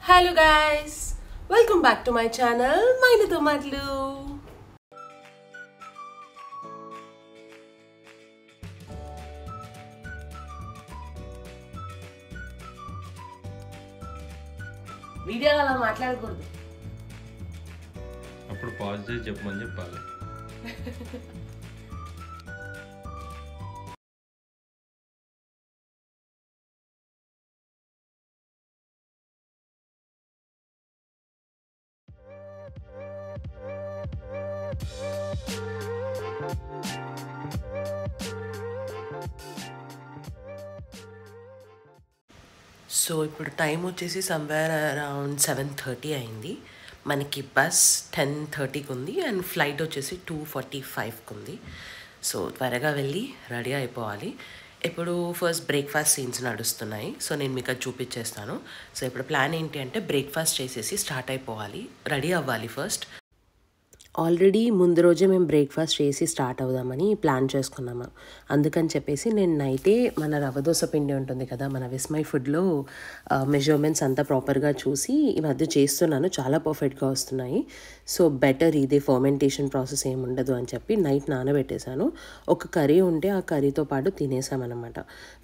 Hello guys, welcome back to my channel Mainito Matlu. Video అలా మాట్లాడకూడదు. అప్పుడు pause చేసి చెప్పమని చెప్పాలి. సో ఇప్పుడు టైం వచ్చేసి సమ్వేర్ అరౌండ్ 7:30 అయింది. మనకి బస్ 10:30కి ఉంది అండ్ ఫ్లైట్ వచ్చేసి 2:45కి ఉంది. సో త్వరగా వెళ్ళి రెడీ అయిపోవాలి. ఇప్పుడు ఫస్ట్ బ్రేక్ఫాస్ట్ సీన్స్ నడుస్తున్నాయి. సో నేను మీకు అది చూపించేస్తాను. సో ఇప్పుడు ప్లాన్ ఏంటి అంటే బ్రేక్ఫాస్ట్ చేసేసి స్టార్ట్ అయిపోవాలి, రెడీ అవ్వాలి ఫస్ట్. ఆల్రెడీ ముందు రోజే మేము బ్రేక్ఫాస్ట్ చేసి స్టార్ట్ అవుదామని ప్లాన్ చేసుకున్నాము. అందుకని చెప్పేసి నేను నైటే మన రవ్వ దోశ పిండి ఉంటుంది కదా, మన విస్మై ఫుడ్లో మెజర్మెంట్స్ అంతా ప్రాపర్గా చూసి ఈ మధ్య చేస్తున్నాను. చాలా పర్ఫెక్ట్గా వస్తున్నాయి. సో బెటర్ ఇదే ఫర్మెంటేషన్ ప్రాసెస్ ఏమి ఉండదు అని చెప్పి నైట్ నానబెట్టేశాను. ఒక కర్రీ ఉంటే ఆ కర్రీతో పాటు తినేసామన్నమాట.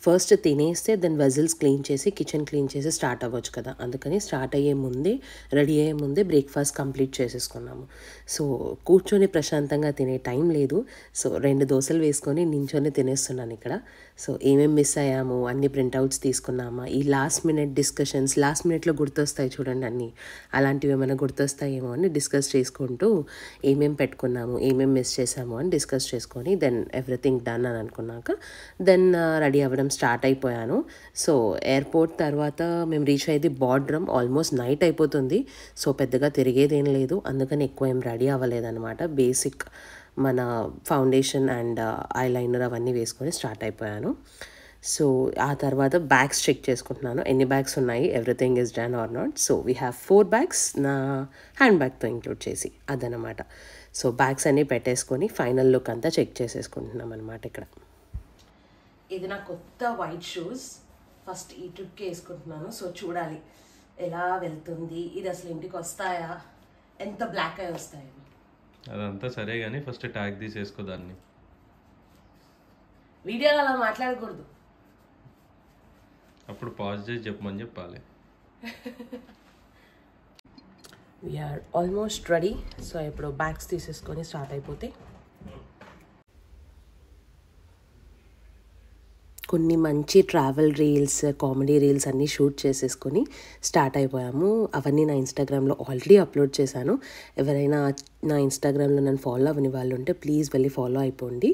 ఫస్ట్ తినేస్తే దెన్ వెజల్స్ క్లీన్ చేసి కిచెన్ క్లీన్ చేసి స్టార్ట్ అవ్వచ్చు కదా, అందుకని స్టార్ట్ అయ్యే ముందే రెడీ అయ్యే ముందే బ్రేక్ఫాస్ట్ కంప్లీట్ చేసేసుకున్నాము. సో కూర్చొని ప్రశాంతంగా తినే టైం లేదు. సో 2 దోశలు వేసుకొని నించొని తినేస్తున్నాను ఇక్కడ. సో ఏమేమి మిస్ అయ్యాము, అన్ని ప్రింట్అవుట్స్ తీసుకున్నామా, ఈ లాస్ట్ మినిట్ డిస్కషన్స్, లాస్ట్ మినిట్లో గుర్తొస్తాయి చూడండి అన్నీ, అలాంటివి ఏమైనా గుర్తొస్తాయేమో అని డిస్కస్ చేసుకుంటూ ఏమేమి పెట్టుకున్నాము, ఏమేమి మిస్ చేసాము అని డిస్కస్ చేసుకొని దెన్ ఎవ్రీథింగ్ డన్ అని అనుకున్నాక దెన్ రెడీ అవ్వడం స్టార్ట్ అయిపోయాను. సో ఎయిర్పోర్ట్ తర్వాత మేము రీచ్ అయ్యేది బార్డ్రమ్. ఆల్మోస్ట్ నైట్ అయిపోతుంది. సో పెద్దగా తిరిగేదేం లేదు, అందుకని ఎక్కువ ఏం రెడీ అవ్వలేదన్నమాట. బేసిక్ మన ఫౌండేషన్ అండ్ ఐలైనర్ అవన్నీ వేసుకొని స్టార్ట్ అయిపోయాను. సో ఆ తర్వాత బ్యాగ్స్ చెక్ చేసుకుంటున్నాను, ఎన్ని బ్యాగ్స్ ఉన్నాయి, everything is done or not. So we have 4 bags, నా హ్యాండ్ బ్యాగ్తో ఇంక్లూడ్ చేసి అదనమాట. సో బ్యాగ్స్ అన్నీ పెట్టేసుకొని ఫైనల్ లుక్ అంతా చెక్ చేసేసుకుంటున్నాం అనమాట. ఇక్కడ ఇది నా కొత్త వైట్ షూస్, ఫస్ట్ ఈ ట్రిప్కి వేసుకుంటున్నాను. సో చూడాలి ఎలా వెళ్తుంది, ఇది అసలు ఇంటికి వస్తాయా, ఎంత బ్లాక్ అయి వస్తాయి. అదంతా సరే కానీ ఫస్ట్ ట్యాగ్ తీసేసుకో దాన్ని. వీడియోలో అలా మాట్లాడకూడదు. అప్పుడు పాజ్ చేసి చెప్పమని చెప్పాలి. We're almost ready. సో ఇప్పుడు బ్యాగ్స్ తీసేసుకొని స్టార్ట్ అయిపోతే కొన్ని మంచి ట్రావెల్ రీల్స్, కామెడీ రీల్స్ అన్నీ షూట్ చేసేసుకొని స్టార్ట్ అయిపోయాము. అవన్నీ నా ఇన్స్టాగ్రామ్లో ఆల్రెడీ అప్లోడ్ చేశాను. ఎవరైనా నా ఇన్స్టాగ్రామ్లో నన్ను ఫాలో అవ్వని వాళ్ళు ఉంటే ప్లీజ్ వెళ్ళి ఫాలో అయిపోండి.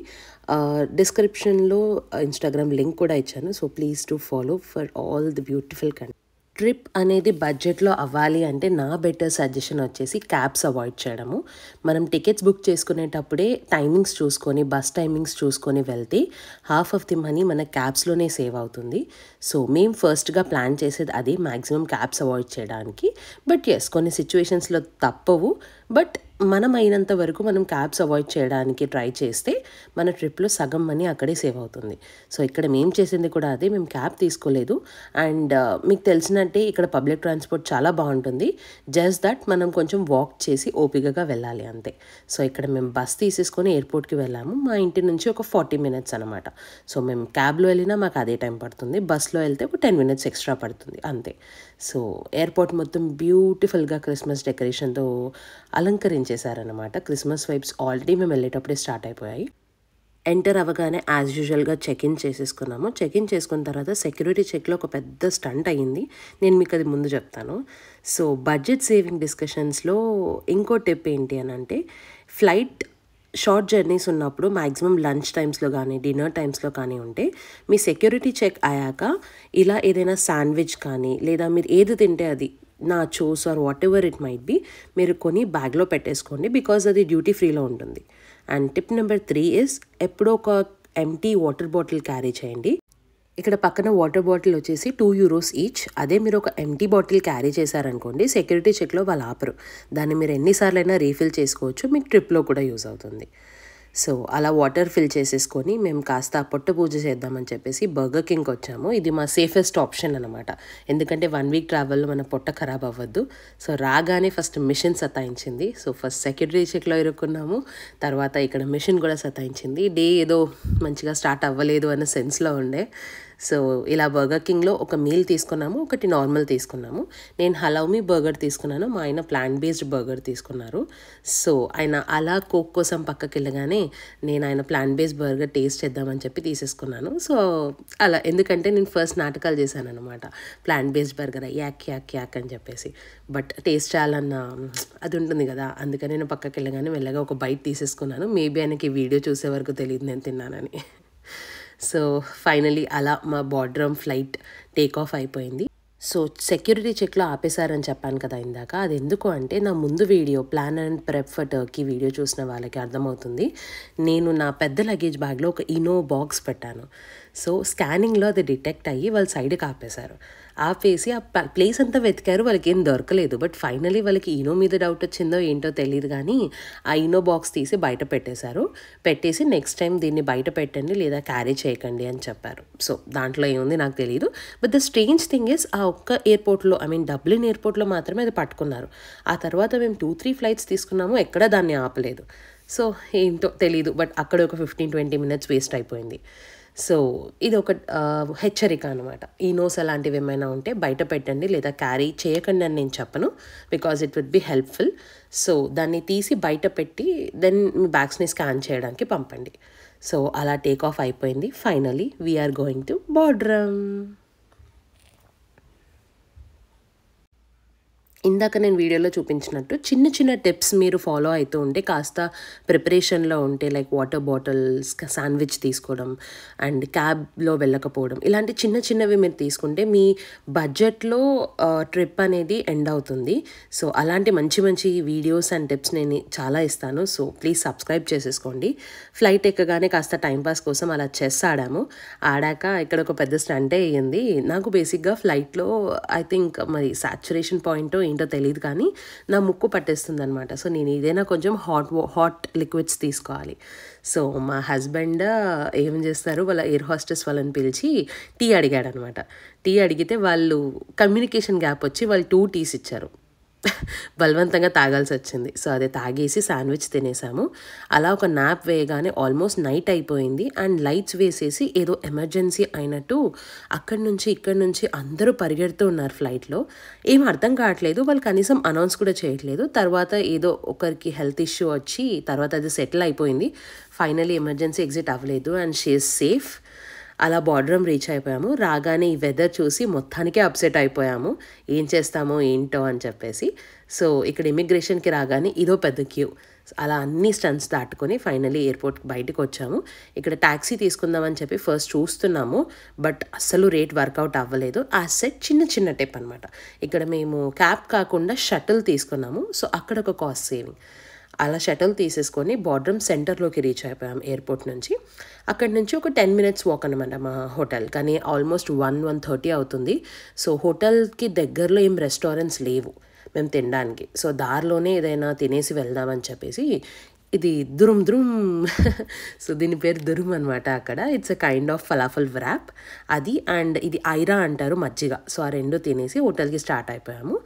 డిస్క్రిప్షన్లో ఇన్స్టాగ్రామ్ లింక్ కూడా ఇచ్చాను. So please to follow for all the beautiful content. Trip అనేది బడ్జెట్లో అవ్వాలి అంటే నా బెటర్ సజెషన్ వచ్చేసి క్యాబ్స్ అవాయిడ్ చేయడము. మనం టికెట్స్ బుక్ చేసుకునేటప్పుడే టైమింగ్స్ చూసుకొని, బస్ టైమింగ్స్ చూసుకొని వెళ్తే హాఫ్ ఆఫ్ ది మనీ మన క్యాబ్స్లోనే సేవ్ అవుతుంది. సో మేము ఫస్ట్గా ప్లాన్ చేసేది అది, మ్యాక్సిమం క్యాబ్స్ అవాయిడ్ చేయడానికి. బట్ ఎస్, కొన్ని సిచ్యువేషన్స్లో తప్పవు. బట్ మనం అయినంత వరకు మనం క్యాబ్స్ అవాయిడ్ చేయడానికి ట్రై చేస్తే మన ట్రిప్లో సగం మనీ అక్కడే సేవ్ అవుతుంది. సో ఇక్కడ మేము చేసింది కూడా అదే, మేము క్యాబ్ తీసుకోలేదు. అండ్ మీకు తెలిసినట్టే ఇక్కడ పబ్లిక్ ట్రాన్స్పోర్ట్ చాలా బాగుంటుంది. జస్ట్ దట్ మనం కొంచెం వాక్ చేసి ఓపికగా వెళ్ళాలి అంతే. సో ఇక్కడ మేము బస్ తీసేసుకొని ఎయిర్పోర్ట్కి వెళ్ళాము. మా ఇంటి నుంచి ఒక 40 minutes అనమాట. సో మేము క్యాబ్లో వెళ్ళినా మాకు అదే టైం పడుతుంది, బస్లో వెళ్తే ఒక 10 minutes ఎక్స్ట్రా పడుతుంది అంతే. సో ఎయిర్పోర్ట్ మొత్తం బ్యూటిఫుల్గా క్రిస్మస్ డెకరేషన్తో అలంకరించేశారనమాట. క్రిస్మస్ వైబ్స్ ఆల్రెడీ మేము వెళ్ళేటప్పుడే స్టార్ట్ అయిపోయాయి. ఎంటర్ అవ్వగానే యాజ్ యూజువల్గా చెక్ఇన్ చేసేసుకున్నాము. చెక్ఇన్ చేసుకున్న తర్వాత సెక్యూరిటీ చెక్లో ఒక పెద్ద స్టంట్ అయ్యింది. నేను మీకు అది ముందు చెప్తాను. సో బడ్జెట్ సేవింగ్ డిస్కషన్స్లో ఇంకో టిప్ ఏంటి అని అంటే, ఫ్లైట్ షార్ట్ జర్నీస్ ఉన్నప్పుడు మ్యాక్సిమం లంచ్ టైమ్స్లో కానీ డిన్నర్ టైమ్స్లో కానీ ఉంటే మీ సెక్యూరిటీ చెక్ అయ్యాక ఇలా ఏదైనా శాండ్విచ్ కానీ లేదా మీరు ఏది తింటే అది, nachos or whatever it might be, మీరు కొని బ్యాగ్లో పెట్టేసుకోండి, బికాజ్ అది డ్యూటీ ఫ్రీలో ఉంటుంది. అండ్ టిప్ నెంబర్ 3 ఇస్, ఎప్పుడో ఒక ఎంటీ వాటర్ బాటిల్ క్యారీ చేయండి. ఇక్కడ పక్కన వాటర్ బాటిల్ వచ్చేసి €2 ఈచ్. అదే మీరు ఒక ఎంటీ బాటిల్ క్యారీ చేశారనుకోండి, సెక్యూరిటీ చెక్లో వాళ్ళు ఆపరు. దాన్ని మీరు ఎన్నిసార్లైనా రీఫిల్ చేసుకోవచ్చు, మీకు ట్రిప్లో కూడా యూజ్ అవుతుంది. సో అలా వాటర్ ఫిల్ చేసేసుకొని మేము కాస్త పొట్ట పూజ చేద్దామని చెప్పేసి బర్గర్ కింగ్కి వచ్చాము. ఇది మా సేఫెస్ట్ ఆప్షన్ అనమాట. ఎందుకంటే 1 వీక్ ట్రావెల్లో మన పొట్ట ఖరాబ్ అవ్వద్దు. సో రాగానే ఫస్ట్ మిషన్ సతాయించింది. సో ఫస్ట్ సెక్యూరిటీ చెక్లో ఇరుక్కున్నాము, తర్వాత ఇక్కడ మిషన్ కూడా సతాయించింది. డే ఏదో మంచిగా స్టార్ట్ అవ్వలేదు అన్న సెన్స్లో ఉండే. సో ఇలా బర్గర్ కింగ్లో ఒక మీల్ తీసుకున్నాము, ఒకటి నార్మల్ తీసుకున్నాము. నేను హలౌమీ బర్గర్ తీసుకున్నాను, మా ఆయన ప్లాంట్ బేస్డ్ బర్గర్ తీసుకున్నారు. సో ఆయన అలా కోక్ కోసం పక్కకి వెళ్ళగానే నేను ఆయన ప్లాంట్ బేస్డ్ బర్గర్ టేస్ట్ చేద్దామని చెప్పి తీసేసుకున్నాను. సో అలా, ఎందుకంటే నేను ఫస్ట్ నాటకాలు చేశాను అనమాట, ప్లాంట్ బేస్డ్ బర్గర్ యాక్ యాక్ యాక్ అని చెప్పేసి. బట్ టేస్ట్ చేయాలన్న అది ఉంటుంది కదా, అందుకని నేను పక్కకి వెళ్ళగానే మెల్లగా ఒక బైట్ తీసేసుకున్నాను. మేబీ ఆయనకి వీడియో చూసే వరకు తెలియదు నేను తిన్నానని. సో ఫైనలీ అలా మా బార్డ్రమ్ ఫ్లైట్ టేక్ ఆఫ్ అయిపోయింది. సో సెక్యూరిటీ చెక్లో ఆపేశారని చెప్పాను కదా ఇందాక, అది ఎందుకు అంటే నా ముందు video plan and prep for Turkey video చూసిన వాళ్ళకి అర్థమవుతుంది. నేను నా పెద్ద లగేజ్ బ్యాగ్లో ఒక ఇనో బాక్స్ పెట్టాను. సో స్కానింగ్లో అది డిటెక్ట్ అయ్యి వాళ్ళు సైడ్కి ఆపేశారు. ఆపేసి ఆ ప్లేస్ అంతా వెతికారు, వాళ్ళకి ఏం దొరకలేదు. బట్ ఫైనలీ వాళ్ళకి ఇనో మీద డౌట్ వచ్చిందో ఏంటో తెలియదు కానీ ఆ ఇనో బాక్స్ తీసి బయట పెట్టేశారు. పెట్టేసి నెక్స్ట్ టైం దీన్ని బయట పెట్టండి లేదా క్యారీ చేయకండి అని చెప్పారు. సో దాంట్లో ఏముంది నాకు తెలియదు. But the strange thing is, ఆ ఒక్క ఎయిర్పోర్ట్లో, ఐ మీన్ డబ్లిన్ ఎయిర్పోర్ట్లో మాత్రమే అది పట్టుకున్నారు. ఆ తర్వాత మేము 2-3 ఫ్లైట్స్ తీసుకున్నాము, ఎక్కడా దాన్ని ఆపలేదు. సో ఏంటో తెలీదు, బట్ అక్కడ ఒక 15-20 మినిట్స్ వేస్ట్ అయిపోయింది. సో ఇది ఒక హెచ్చరిక అనమాట. ఈనోస్ అలాంటివి ఏమైనా ఉంటే బయట పెట్టండి లేదా క్యారీ చేయకండి అని నేను చెప్పను, because it would be helpful. So దాన్ని తీసి బయట పెట్టి దెన్ మీ బ్యాగ్స్ని స్కాన్ చేయడానికి పంపండి. సో అలా టేక్ ఆఫ్ అయిపోయింది. Finally we're going to Bodrum. ఇందాక నేను వీడియోలో చూపించినట్టు చిన్న చిన్న టిప్స్ మీరు ఫాలో అవుతూ ఉంటే, కాస్త ప్రిపరేషన్లో ఉంటే, లైక్ వాటర్ బాటిల్స్, శాండ్విచ్ తీసుకోవడం అండ్ క్యాబ్లో వెళ్ళకపోవడం, ఇలాంటి చిన్న చిన్నవి మీరు తీసుకుంటే మీ బడ్జెట్లో ట్రిప్ అనేది ఎండ్ అవుతుంది. సో అలాంటి మంచి మంచి వీడియోస్ అండ్ టిప్స్ నేను చాలా ఇస్తాను. సో ప్లీజ్ సబ్స్క్రైబ్ చేసేసుకోండి. ఫ్లైట్ ఎక్కగానే కాస్త టైంపాస్ కోసం అలా చెస్ ఆడాము. ఆడాక ఇక్కడ ఒక పెద్ద స్టంటే అయ్యింది. నాకు బేసిక్గా ఫ్లైట్లో ఐ థింక్ మరి సాచురేషన్ పాయింట్ ఏంటో తెలియదు కానీ నా ముక్కు పట్టేస్తుంది అనమాట. సో నేను ఏదైనా కొంచెం హాట్ లిక్విడ్స్ తీసుకోవాలి. సో మా హస్బెండ్ ఏం చేస్తారు, వాళ్ళ ఎయిర్ హోస్టెస్ వాళ్ళని పిలిచి టీ అడిగాడు అనమాట. టీ అడిగితే వాళ్ళు కమ్యూనికేషన్ గ్యాప్ వచ్చి వాళ్ళు 2 టీస్ ఇచ్చారు. బలవంతంగా తాగాల్సి వచ్చింది. సో అదే తాగేసి శాండ్విచ్ తినేసాము. అలా ఒక నాప్ వేయగానే ఆల్మోస్ట్ నైట్ అయిపోయింది అండ్ లైట్స్ వేసేసి ఏదో ఎమర్జెన్సీ అయినట్టు అక్కడి నుంచి ఇక్కడి నుంచి అందరూ పరిగెడుతూ ఉన్నారు ఫ్లైట్లో. ఏం అర్థం కావట్లేదు, వాళ్ళు కనీసం అనౌన్స్ కూడా చేయట్లేదు. తర్వాత ఏదో ఒకరికి హెల్త్ ఇష్యూ వచ్చి తర్వాత అది సెటిల్ అయిపోయింది. ఫైనలీ ఎమర్జెన్సీ ఎగ్జిట్ అవ్వలేదు అండ్ షీ ఈజ్ సేఫ్. అలా బార్డరమ్ రీచ్ అయిపోయాము. రాగానే ఈ వెదర్ చూసి మొత్తానికే అప్సెట్ అయిపోయాము, ఏం చేస్తామో ఏంటో అని చెప్పేసి. సో ఇక్కడ ఇమిగ్రేషన్కి రాగానే ఇదో పెద్ద క్యూ. అలా అన్ని స్టంట్స్ దాటుకొని ఫైనలీ ఎయిర్పోర్ట్ బయటకు వచ్చాము. ఇక్కడ ట్యాక్సీ తీసుకుందామని చెప్పి ఫస్ట్ చూస్తున్నాము, బట్ అస్సలు రేట్ వర్కౌట్ అవ్వలేదు. ఆ సెట్ చిన్న చిన్న టిప్ అనమాట. ఇక్కడ మేము క్యాబ్ కాకుండా షటిల్ తీసుకున్నాము. సో అక్కడ ఒక కాస్ట్ సేవింగ్. అలా షటిల్ తీసేసుకొని బార్డ్రమ్ సెంటర్లోకి రీచ్ అయిపోయాం ఎయిర్పోర్ట్ నుంచి. అక్కడి నుంచి ఒక 10 మినిట్స్ వాక్ అనమాట మా హోటల్, కానీ ఆల్మోస్ట్ 1-1:30 అవుతుంది. సో హోటల్కి దగ్గరలో ఏం రెస్టారెంట్స్ లేవు మేము తినడానికి. సో దారిలోనే ఏదైనా తినేసి వెళ్దామని చెప్పేసి ఇది దురుమ్ సో దీని పేరు దురుమ్ అనమాట అక్కడ. It's a kind of falafel wrap అది, అండ్ ఇది ఐరా అంటారు మజ్జిగ. సో ఆ రెండు తినేసి హోటల్కి స్టార్ట్ అయిపోయాము.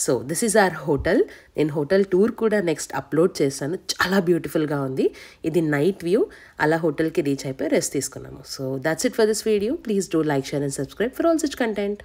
So this is our hotel. నేను హోటల్ టూర్ కూడా నెక్స్ట్ అప్లోడ్ చేస్తాను, చాలా బ్యూటిఫుల్గా ఉంది. ఇది నైట్ వ్యూ. అలా హోటల్కి రీచ్ అయిపోయి రెస్ట్ తీసుకున్నాము. So that's it for this video. Please do like, share and subscribe for all such content.